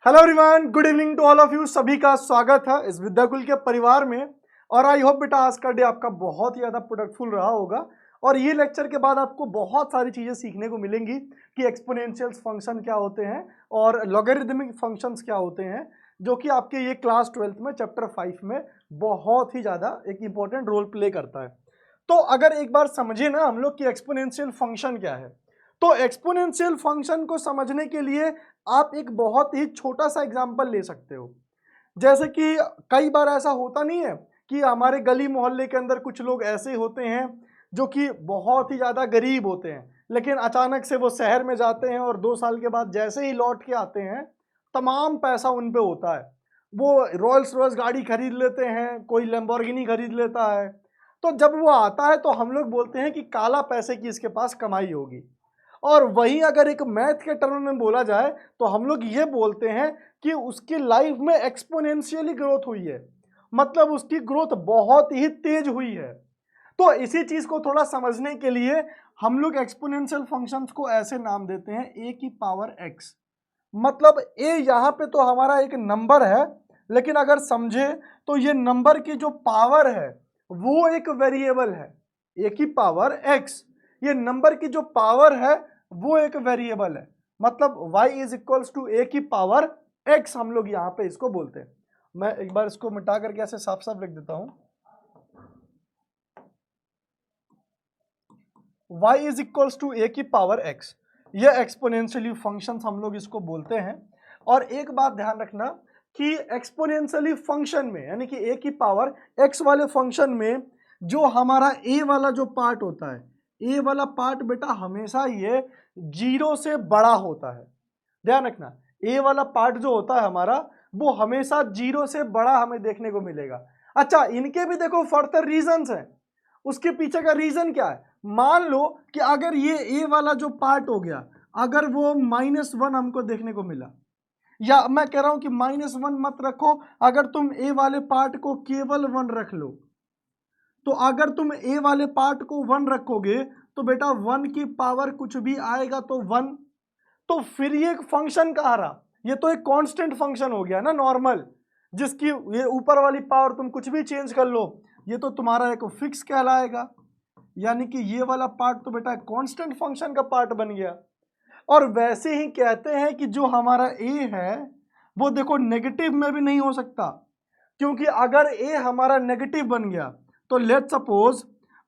Hello everyone, good evening to all of you. सभी का स्वागत है इस विद्याकुल के परिवार में। और आई होप बेटा आज का डे आपका बहुत ही ज़्यादा प्रोडक्टफुल रहा होगा। और ये लेक्चर के बाद आपको बहुत सारी चीज़ें सीखने को मिलेंगी कि एक्सपोनेंशियल फंक्शन क्या होते हैं और लॉगरिदमिक फंक्शंस क्या होते हैं, जो कि आपके ये क्लास 12th में चैप्टर 5 में बहुत ही ज़्यादा एक इंपॉर्टेंट रोल प्ले करता है। तो अगर एक बार समझे ना हम लोग कि एक्सपोनेंशियल फंक्शन क्या है, तो एक्सपोनेंशियल फंक्शन को समझने के लिए आप एक बहुत ही छोटा सा एग्जांपल ले सकते हो। जैसे कि कई बार ऐसा होता नहीं है कि हमारे गली मोहल्ले के अंदर कुछ लोग ऐसे होते हैं जो कि बहुत ही ज़्यादा गरीब होते हैं, लेकिन अचानक से वो शहर में जाते हैं और 2 साल के बाद जैसे ही लौट के आते हैं तमाम पैसा उन पे होता है। वो रोल्स रॉयस गाड़ी खरीद लेते हैं, कोई लैम्बोर्गिनी खरीद लेता है। तो जब वो आता है तो हम लोग बोलते हैं कि काला पैसे की इसके पास कमाई होगी। और वहीं अगर एक मैथ के टर्म में बोला जाए तो हम लोग ये बोलते हैं कि उसकी लाइफ में एक्सपोनेंशियली ग्रोथ हुई है, मतलब उसकी ग्रोथ बहुत ही तेज हुई है। तो इसी चीज को थोड़ा समझने के लिए हम लोग एक्सपोनेंशियल फंक्शंस को ऐसे नाम देते हैं ए की पावर एक्स। मतलब ए यहाँ पे तो हमारा एक नंबर है, लेकिन अगर समझे तो ये नंबर की जो पावर है वो एक वेरिएबल है। ए की पावर एक्स, ये नंबर की जो पावर है वो एक वेरिएबल है। मतलब y इज इक्वल्स टू ए की पावर x हम लोग यहाँ पे इसको बोलते हैं। मैं एक बार इसको मिटा करके ऐसे साफ साफ लिख देता हूं। y इज इक्वल्स टू ए की पावर x, ये एक्सपोनेंशियली फंक्शन हम लोग इसको बोलते हैं। और एक बात ध्यान रखना कि एक्सपोनेंशियली फंक्शन में यानी कि ए की पावर x वाले फंक्शन में जो हमारा a वाला जो पार्ट होता है, ए वाला पार्ट बेटा हमेशा ये 0 से बड़ा होता है। ध्यान रखना, ए वाला पार्ट जो होता है हमारा वो हमेशा 0 से बड़ा हमें देखने को मिलेगा। अच्छा, इनके भी देखो फर्दर रीजंस हैं। उसके पीछे का रीजन क्या है? मान लो कि अगर ये ए वाला जो पार्ट हो गया, अगर वो -1 हमको देखने को मिला, या मैं कह रहा हूं कि -1 मत रखो, अगर तुम ए वाले पार्ट को केवल 1 रख लो, तो अगर तुम ए वाले पार्ट को 1 रखोगे तो बेटा 1 की पावर कुछ भी आएगा तो 1। तो फिर ये एक फंक्शन कहाँ रहा? ये तो एक कांस्टेंट फंक्शन हो गया ना, नॉर्मल, जिसकी ये ऊपर वाली पावर तुम कुछ भी चेंज कर लो, ये तो तुम्हारा एक फिक्स कहलाएगा। यानी कि ये वाला पार्ट तो बेटा कांस्टेंट फंक्शन का पार्ट बन गया। और वैसे ही कहते हैं कि जो हमारा ए है वो देखो नेगेटिव में भी नहीं हो सकता, क्योंकि अगर ए हमारा नेगेटिव बन गया तो लेट सपोज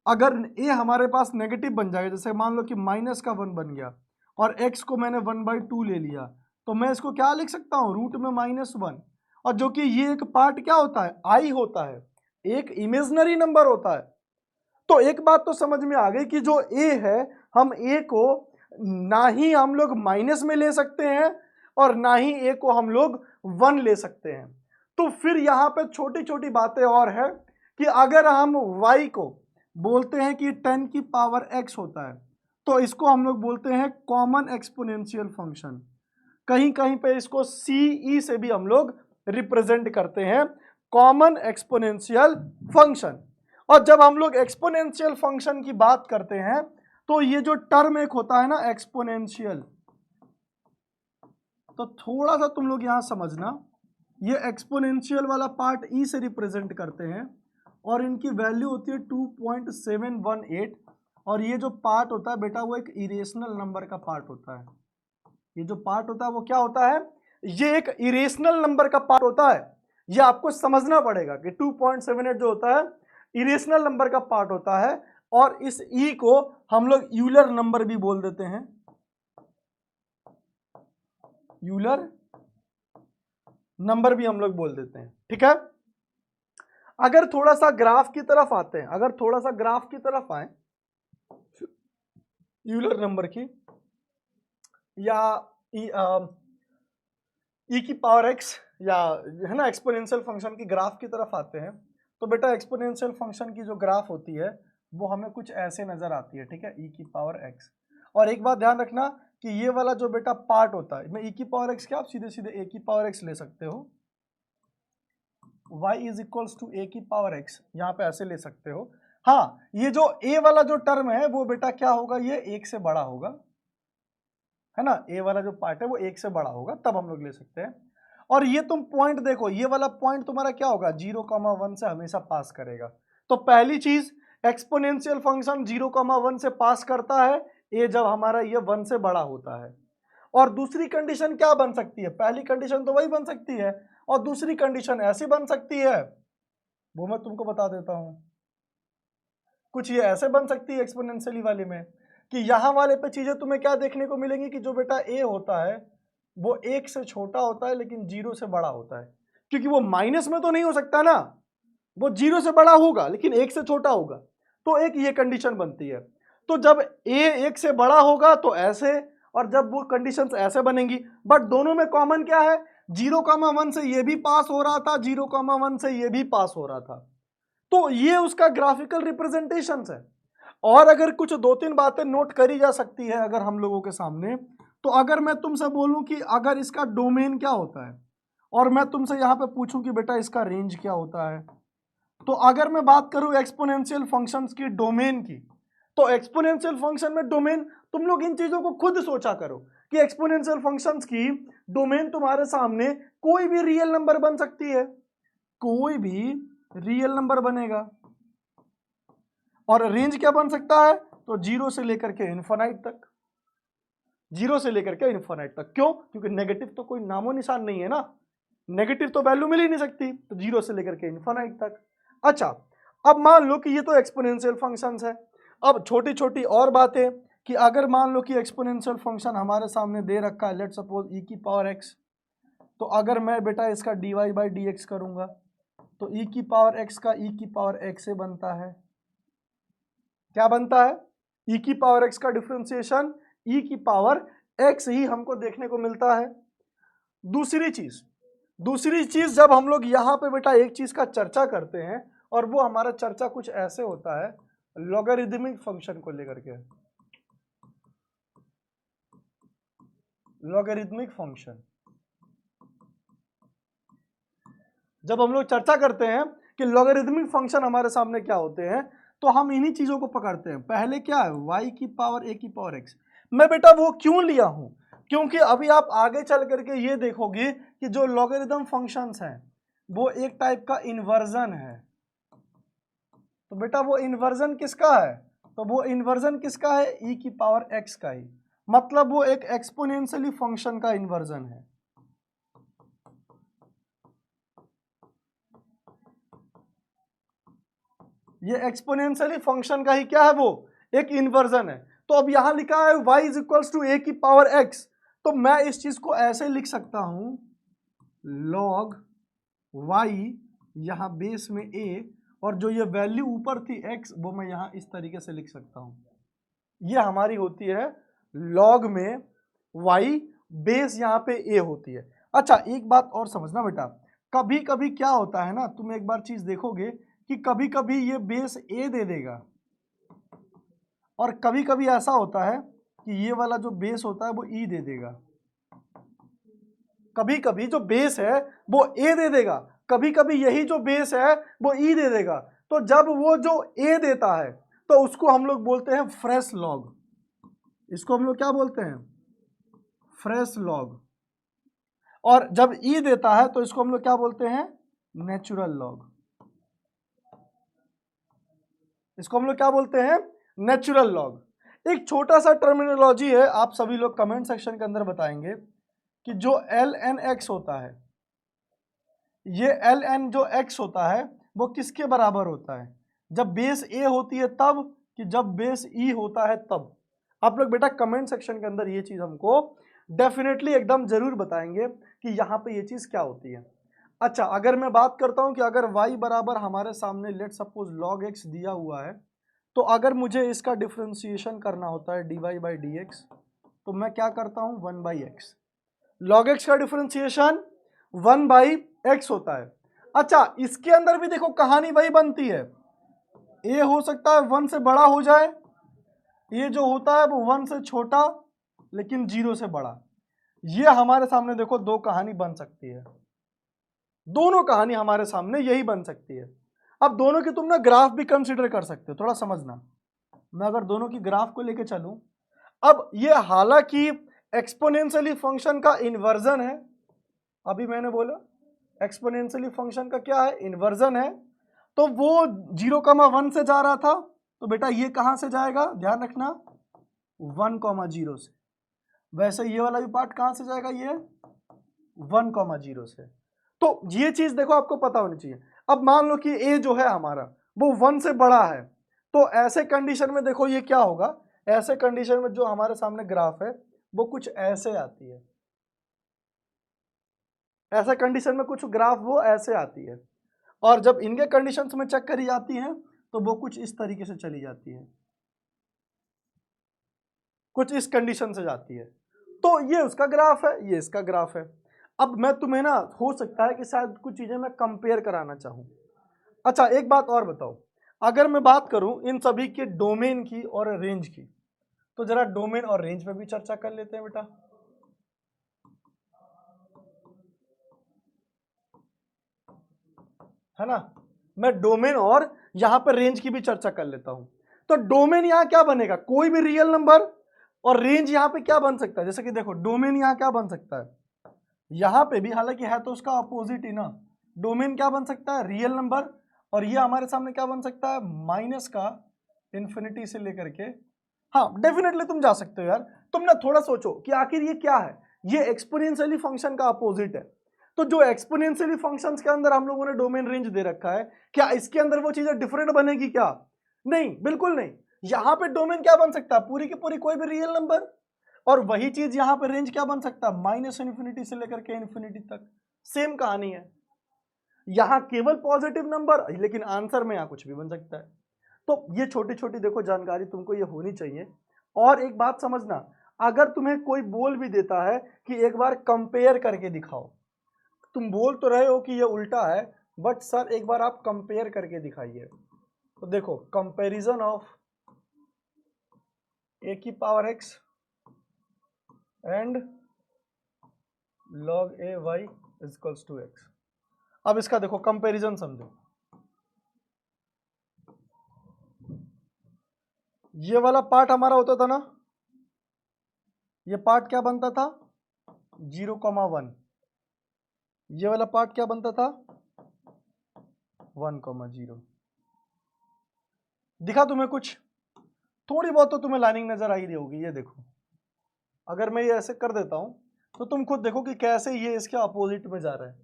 अगर ए हमारे पास नेगेटिव बन जाएगा, जैसे मान लो कि -1 बन गया और x को मैंने 1/2 ले लिया, तो मैं इसको क्या लिख सकता हूँ? रूट में -1। और जो कि ये एक पार्ट क्या होता है? आई होता है, एक इमेजिनरी नंबर होता है। तो एक बात तो समझ में आ गई कि जो a है, हम a को ना ही हम लोग माइनस में ले सकते हैं और ना ही a को हम लोग 1 ले सकते हैं। तो फिर यहाँ पे छोटी छोटी बातें और है कि अगर हम y को बोलते हैं कि 10 की पावर x होता है, तो इसको हम लोग बोलते हैं कॉमन एक्सपोनेंशियल फंक्शन। कहीं कहीं पे इसको CE से भी हम लोग रिप्रेजेंट करते हैं, कॉमन एक्सपोनेंशियल फंक्शन। और जब हम लोग एक्सपोनेंशियल फंक्शन की बात करते हैं तो ये जो टर्म एक होता है ना एक्सपोनेंशियल, तो थोड़ा सा तुम लोग यहां समझना, ये एक्सपोनेंशियल वाला पार्ट ई से रिप्रेजेंट करते हैं और इनकी वैल्यू होती है 2.718। और ये जो पार्ट होता है बेटा वो एक इरेशनल नंबर का पार्ट होता है। ये जो पार्ट होता है वो क्या होता है? ये एक इरेशनल नंबर का पार्ट होता है। ये आपको समझना पड़ेगा कि 2.78 जो होता है इरेशनल नंबर का पार्ट होता है। और इस ई को हम लोग यूलर नंबर भी बोल देते हैं, यूलर नंबर भी हम लोग बोल देते हैं। ठीक है, अगर थोड़ा सा ग्राफ की तरफ आते हैं, अगर थोड़ा सा ग्राफ की तरफ आए यूलर नंबर की या ई की पावर एक्स या है ना एक्सपोनेंशियल फंक्शन की ग्राफ की तरफ आते हैं, तो बेटा एक्सपोनेंशियल फंक्शन की जो ग्राफ होती है वो हमें कुछ ऐसे नजर आती है। ठीक है, ई की पावर एक्स। और एक बात ध्यान रखना कि ये वाला जो बेटा पार्ट होता है, मैं ई की पावर एक्स क्या आप सीधे सीधे ए की पावर एक्स ले सकते हो, y इज इक्वल्स टू ए की पावर एक्स, यहाँ पे ऐसे ले सकते हो। हाँ, ये जो ए वाला जो टर्म है वो बेटा क्या होगा? ये 1 से बड़ा होगा, है ना। ए वाला जो पार्ट है वो 1 से बड़ा होगा, तब हम लोग ले सकते हैं। और ये तुम पॉइंट देखो, ये वाला पॉइंट तुम्हारा क्या होगा, 0,1 से हमेशा पास करेगा। तो पहली चीज, एक्सपोनेंशियल फंक्शन 0,1 से पास करता है ये जब हमारा ये 1 से बड़ा होता है। और दूसरी कंडीशन क्या बन सकती है, पहली कंडीशन तो वही बन सकती है, और दूसरी कंडीशन ऐसी बन सकती है, वो मैं तुमको बता देता हूं। कुछ ये ऐसे बन सकती है एक्सपोनेंशियली वाले में कि यहां वाले पे चीजें तुम्हें क्या देखने को मिलेंगी कि जो बेटा ए होता है वो 1 से छोटा होता है लेकिन 0 से बड़ा होता है, क्योंकि वो माइनस में तो नहीं हो सकता ना, वो 0 से बड़ा होगा लेकिन 1 से छोटा होगा। तो एक ये कंडीशन बनती है। तो जब ए 1 से बड़ा होगा तो ऐसे, और जब वो कंडीशंस ऐसे बनेंगी, बट दोनों में कॉमन क्या है, 0,1 से ये भी पास हो रहा था, 0,1 से ये भी पास हो रहा था। तो ये उसका ग्राफिकल रिप्रेजेंटेशन है। और अगर कुछ 2-3 बातें नोट करी जा सकती है अगर हम लोगों के सामने, तो अगर मैं तुमसे बोलूं कि अगर इसका डोमेन क्या होता है, और मैं तुमसे यहां पे पूछूं कि बेटा इसका रेंज क्या होता है, तो अगर मैं बात करूं एक्सपोनेंशियल फंक्शंस की डोमेन की, तो एक्सपोनेंशियल फंक्शन में डोमेन, तुम लोग इन चीजों को खुद सोचा करो कि एक्सपोनेंशियल फंक्शंस की डोमेन तुम्हारे सामने कोई भी रियल नंबर बन सकती है, कोई भी रियल नंबर बनेगा। और रेंज क्या बन सकता है, तो 0 से लेकर के इन्फिनाइट तक, 0 से लेकर के इन्फिनाइट तक। क्यों, क्योंकि नेगेटिव तो कोई नामो निशान नहीं है ना, नेगेटिव तो वैल्यू मिल ही नहीं सकती, तो 0 से लेकर के इन्फिनाइट तक। अच्छा, अब मान लो कि ये तो एक्सपोनेंशियल फंक्शंस है। अब छोटी छोटी और बातें कि अगर मान लो कि एक्सपोनेंशियल फंक्शन हमारे सामने दे रखा है, लेट सपोज e की पावर x, तो अगर मैं बेटा इसका dy/dx करूंगा तो e की पावर x का e की पावर x से बनता है, क्या बनता है, e की पावर x का डिफरेंशिएशन e की पावर x ही हमको देखने को मिलता है। दूसरी चीज जब हम लोग यहाँ पे बेटा एक चीज का चर्चा करते हैं, और वो हमारा चर्चा कुछ ऐसे होता है लॉगरिदमिक फंक्शन को लेकर के, लॉगरिदमिक फंक्शन जब हम लोग चर्चा करते हैं कि लॉगरिदमिक फंक्शन हमारे सामने क्या होते हैं, तो हम इन्हीं चीजों को पकड़ते हैं। पहले क्या है, y की पावर a की पावर x। मैं बेटा वो क्यों लिया हूं, क्योंकि अभी आप आगे चल करके ये देखोगे कि जो लॉगरिदम फंक्शंस हैं वो एक टाइप का इन्वर्जन है। तो बेटा वो इन्वर्जन किसका है, तो वो इन्वर्जन किसका है, e की पावर x का ही, मतलब वो एक एक्सपोनेंशियली फंक्शन का इन्वर्जन है। ये एक्सपोनेंशियली फंक्शन का ही क्या है, वो एक इन्वर्जन है। तो अब यहां लिखा है y is equals to a की पावर x, तो मैं इस चीज को ऐसे लिख सकता हूं, log y, यहां बेस में a, और जो ये वैल्यू ऊपर थी x, वो मैं यहां इस तरीके से लिख सकता हूं। ये हमारी होती है log में y, बेस यहां पे a होती है। अच्छा, एक बात और समझना बेटा, कभी कभी क्या होता है ना, तुम एक बार चीज देखोगे कि कभी कभी ये बेस a दे देगा, और कभी कभी ऐसा होता है कि ये वाला जो बेस होता है वो e दे देगा। कभी कभी जो बेस है वो a दे देगा, कभी कभी यही जो बेस है वो e दे देगा। तो जब वो जो a देता है तो उसको हम लोग बोलते हैं फ्रेश लॉग, इसको हम लोग क्या बोलते हैं, फ्रेश लॉग। और जब e देता है तो इसको हम लोग क्या बोलते हैं, नेचुरल लॉग, इसको हम लोग क्या बोलते हैं, नेचुरल लॉग। एक छोटा सा टर्मिनोलॉजी है, आप सभी लोग कमेंट सेक्शन के अंदर बताएंगे कि जो ln(x) होता है, ये ln जो x होता है वो किसके बराबर होता है, जब बेस a होती है तब, कि जब बेस e होता है तब। आप लोग बेटा कमेंट सेक्शन के अंदर ये चीज हमको डेफिनेटली एकदम जरूर बताएंगे कि यहाँ पे ये चीज क्या होती है। अच्छा, अगर मैं बात करता हूं कि अगर y बराबर हमारे सामने लेट सपोज log x दिया हुआ है, तो अगर मुझे इसका डिफरेंशिएशन करना होता है dy/dx, तो मैं क्या करता हूं, 1/x। log x का डिफरेंशिएशन 1/x होता है। अच्छा, इसके अंदर भी देखो कहानी वही बनती है, a हो सकता है 1 से बड़ा हो जाए, ये जो होता है वो 1 से छोटा लेकिन 0 से बड़ा। ये हमारे सामने देखो दो कहानी बन सकती है, दोनों कहानी हमारे सामने यही बन सकती है। अब दोनों की तुम ना ग्राफ भी कंसीडर कर सकते हो, थोड़ा समझना। मैं अगर दोनों की ग्राफ को लेके चलूं, अब ये हालांकि एक्सपोनेंशियली फंक्शन का इन्वर्जन है, अभी मैंने बोला एक्सपोनेंशियली फंक्शन का क्या है, इन्वर्जन है। तो वो 0,1 से जा रहा था, तो बेटा ये कहां से जाएगा, ध्यान रखना 1,0 से। वैसे ये वाला भी पार्ट कहां से जाएगा, ये 1,0 से। तो ये चीज देखो आपको पता होनी चाहिए। अब मान लो कि ए जो है हमारा वो 1 से बड़ा है, तो ऐसे कंडीशन में देखो ये क्या होगा, ऐसे कंडीशन में जो हमारे सामने ग्राफ है वो कुछ ऐसे आती है, ऐसे कंडीशन में कुछ ग्राफ वो ऐसे आती है। और जब इनके कंडीशंस में चेक करी जाती है तो वो कुछ इस तरीके से चली जाती है, कुछ इस कंडीशन से जाती है। तो ये उसका ग्राफ है, ये इसका ग्राफ है। अब मैं तुम्हें ना, हो सकता है कि शायद कुछ चीजें मैं कंपेयर कराना चाहूं। अच्छा एक बात और बताओ, अगर मैं बात करूं इन सभी के डोमेन की और रेंज की, तो जरा डोमेन और रेंज पे भी चर्चा कर लेते हैं बेटा। है ना, मैं डोमेन और यहां पर रेंज की भी चर्चा कर लेता हूं। तो डोमेन यहां क्या बनेगा, कोई भी रियल नंबर, और रेंज यहां पे क्या बन सकता है, जैसे कि देखो डोमेन यहां क्या बन सकता है, यहां पे भी हालांकि है तो उसका अपोजिट ही ना, डोमेन क्या बन सकता है, रियल नंबर, और ये हमारे सामने क्या बन सकता है, माइनस का इंफिनिटी से लेकर के, हाँ डेफिनेटली तुम जा सकते हो यार। तुम ना थोड़ा सोचो कि आखिर ये क्या है, ये एक्सपोनेंशियली फंक्शन का अपोजिट है। तो जो एक्सपोनेंशियली फंक्शंस के अंदर हम लोगों ने डोमेन रेंज दे रखा है, क्या इसके अंदर वो चीजें डिफरेंट बनेगी क्या, नहीं बिल्कुल नहीं। यहां पे डोमेन क्या बन सकता है, पूरी की पूरी कोई भी रियल नंबर, और वही चीज यहां पे रेंज क्या बन सकता है, माइनस इन्फिनिटी से लेकर के इन्फिनिटी तक। सेम कहानी है, यहां केवल पॉजिटिव नंबर, लेकिन आंसर में यहां कुछ भी बन सकता है। तो ये छोटी छोटी देखो जानकारी तुमको ये होनी चाहिए। और एक बात समझना, अगर तुम्हें कोई बोल भी देता है कि एक बार कंपेयर करके दिखाओ, तुम बोल तो रहे हो कि ये उल्टा है, बट सर एक बार आप कंपेयर करके दिखाइए। तो देखो कंपैरिजन ऑफ ए की power x and log a y equals to x. अब इसका देखो कंपैरिजन समझो, ये वाला पार्ट हमारा होता था ना, ये पार्ट क्या बनता था 0,1, ये वाला पार्ट क्या बनता था 1,0। दिखा तुम्हें कुछ, थोड़ी बहुत तो तुम्हें लाइनिंग नजर आई रही होगी। ये देखो अगर मैं ये ऐसे कर देता हूं तो तुम खुद देखो कि कैसे ये इसके अपोजिट में जा रहा है,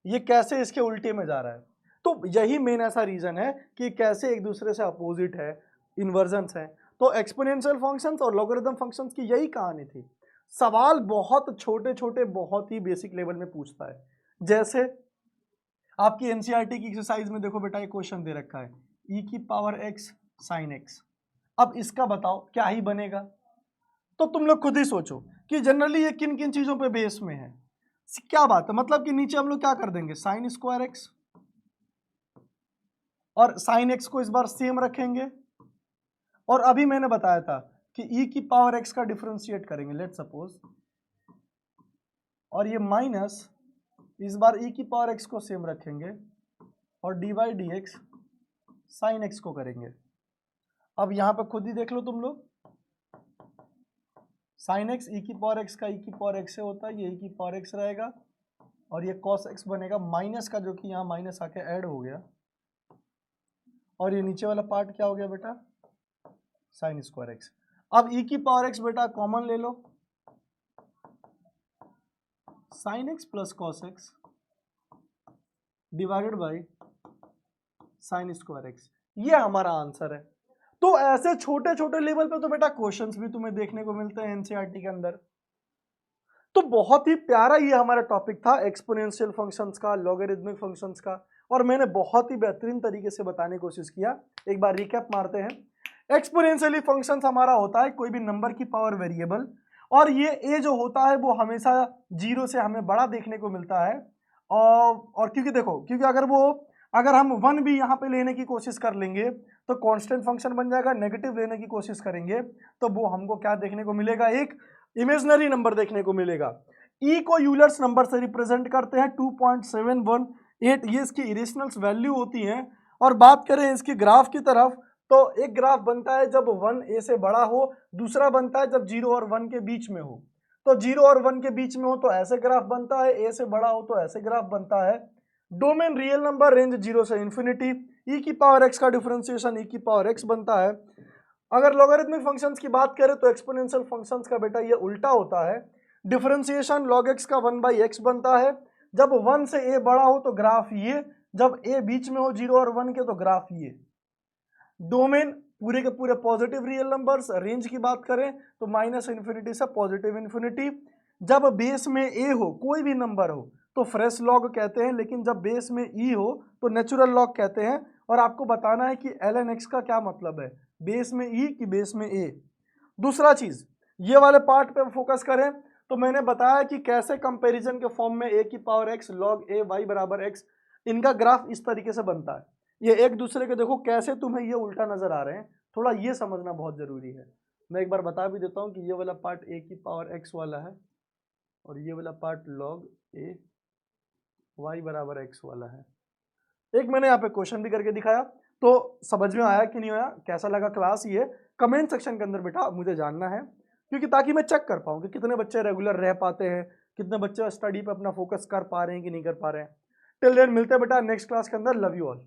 ये कैसे इसके उल्टे में जा रहा है। तो यही मेन ऐसा रीजन है कि कैसे एक दूसरे से अपोजिट है, इन्वर्जन्स है। तो एक्सपोनेंशियल फंक्शंस और लॉगरिथम फंक्शंस की यही कहानी थी। सवाल बहुत छोटे छोटे बहुत ही बेसिक लेवल में पूछता है। जैसे आपकी एनसीईआरटी की एक्सरसाइज में देखो बेटा, एक क्वेश्चन दे रखा है e की पावर x sin x। अब इसका बताओ क्या ही बनेगा, तो तुम लोग खुद ही सोचो कि जनरली ये किन किन चीजों पे बेस में है। क्या बात है, मतलब कि नीचे हम लोग क्या कर देंगे साइन स्क्वायर एक्स, और साइन एक्स को इस बार सेम रखेंगे, और अभी मैंने बताया था कि e की पावर x का डिफरेंशिएट करेंगे लेट सपोज, और ये माइनस इस बार e की पावर x को सेम रखेंगे, और dy dx साइन x को करेंगे। अब यहां पे खुद ही देख लो तुम लोग, साइन एक्स ई की पावर एक्स का ई की पावर एक्स से होता है, ये ई की पावर एक्स रहेगा, और ये कॉस एक्स बनेगा माइनस का, जो कि यहाँ माइनस आके ऐड हो गया, और ये नीचे वाला पार्ट क्या हो गया बेटा साइन स्क्वायर एक्स। अब ई की पावर एक्स बेटा कॉमन ले लो, sine x plus cos x divided by sine square x, ये हमारा आंसर है। तो ऐसे छोटे छोटे लेवल पे तो बेटा क्वेश्चंस भी तुम्हें देखने को मिलते हैं एनसीईआरटी के अंदर। तो बहुत ही प्यारा ये हमारा टॉपिक था एक्सपोनेंशियल फंक्शंस का, लॉगरिथमिक फंक्शंस का, और मैंने बहुत ही बेहतरीन तरीके से बताने की कोशिश किया। एक बार रिकैप मारते हैं। एक्सपोनेंशियली फंक्शंस हमारा होता है कोई भी नंबर की पावर वेरिएबल, और ये ए जो होता है वो हमेशा 0 से हमें बड़ा देखने को मिलता है। और क्योंकि देखो, क्योंकि अगर हम 1 भी यहाँ पे लेने की कोशिश कर लेंगे तो कांस्टेंट फंक्शन बन जाएगा, नेगेटिव लेने की कोशिश करेंगे तो वो हमको क्या देखने को मिलेगा, एक इमेजिनरी नंबर देखने को मिलेगा। ई को यूलर्स नंबर से रिप्रेजेंट करते हैं 2.718, ये इसकी इरेशनल्स वैल्यू होती हैं। और बात करें इसके ग्राफ की तरफ, तो एक ग्राफ बनता है जब 1 ए से बड़ा हो, दूसरा बनता है जब 0 और 1 के बीच में हो। तो 0 और 1 के बीच में हो तो ऐसे ग्राफ बनता है, ए से बड़ा हो तो ऐसे ग्राफ बनता है। डोमेन रियल नंबर, रेंज 0 से इन्फिनिटी, ई की पावर एक्स का डिफरेंशिएशन ई की पावर एक्स बनता है। अगर लॉगरिथमिक फंक्शंस की बात करें तो एक्सपोनेंशियल फंक्शंस का बेटा ये उल्टा होता है, डिफरेंशिएशन log x का 1/x बनता है। जब 1 से a बड़ा हो तो ग्राफ ये, जब a बीच में हो 0 और 1 के तो ग्राफ ये। डोमेन पूरे के पूरे पॉजिटिव रियल नंबर्स, रेंज की बात करें तो माइनस इन्फिनिटी से पॉजिटिव इन्फिनिटी। जब बेस में a हो, कोई भी नंबर हो तो फ्रेश लॉग कहते हैं, लेकिन जब बेस में e हो तो नेचुरल लॉग कहते हैं। और आपको बताना है कि ln x का क्या मतलब है, बेस में e कि बेस में a। दूसरा चीज, ये वाले पार्ट पे फोकस करें तो मैंने बताया कि कैसे कंपैरिजन के फॉर्म में a की power x log a y बराबर x, इनका ग्राफ इस तरीके से बनता है। ये एक दूसरे के देखो कैसे तुम्हें ये उल्टा नजर आ रहे हैं, थोड़ा ये समझना बहुत जरूरी है। मैं एक बार बता भी देता हूँ कि ये वाला पार्ट a की पावर x वाला है और ये वाला पार्ट log a y बराबर x वाला है। एक मैंने यहाँ पे क्वेश्चन भी करके दिखाया, तो समझ में आया कि नहीं आया, कैसा लगा क्लास, ये कमेंट सेक्शन के अंदर बेटा मुझे जानना है, क्योंकि ताकि मैं चेक कर पाऊँ कि कितने बच्चे रेगुलर रह पाते हैं, कितने बच्चे स्टडी पे अपना फोकस कर पा रहे हैं कि नहीं कर पा रहे हैं। टिल देन मिलते हैं बेटा नेक्स्ट क्लास के अंदर। Love you all.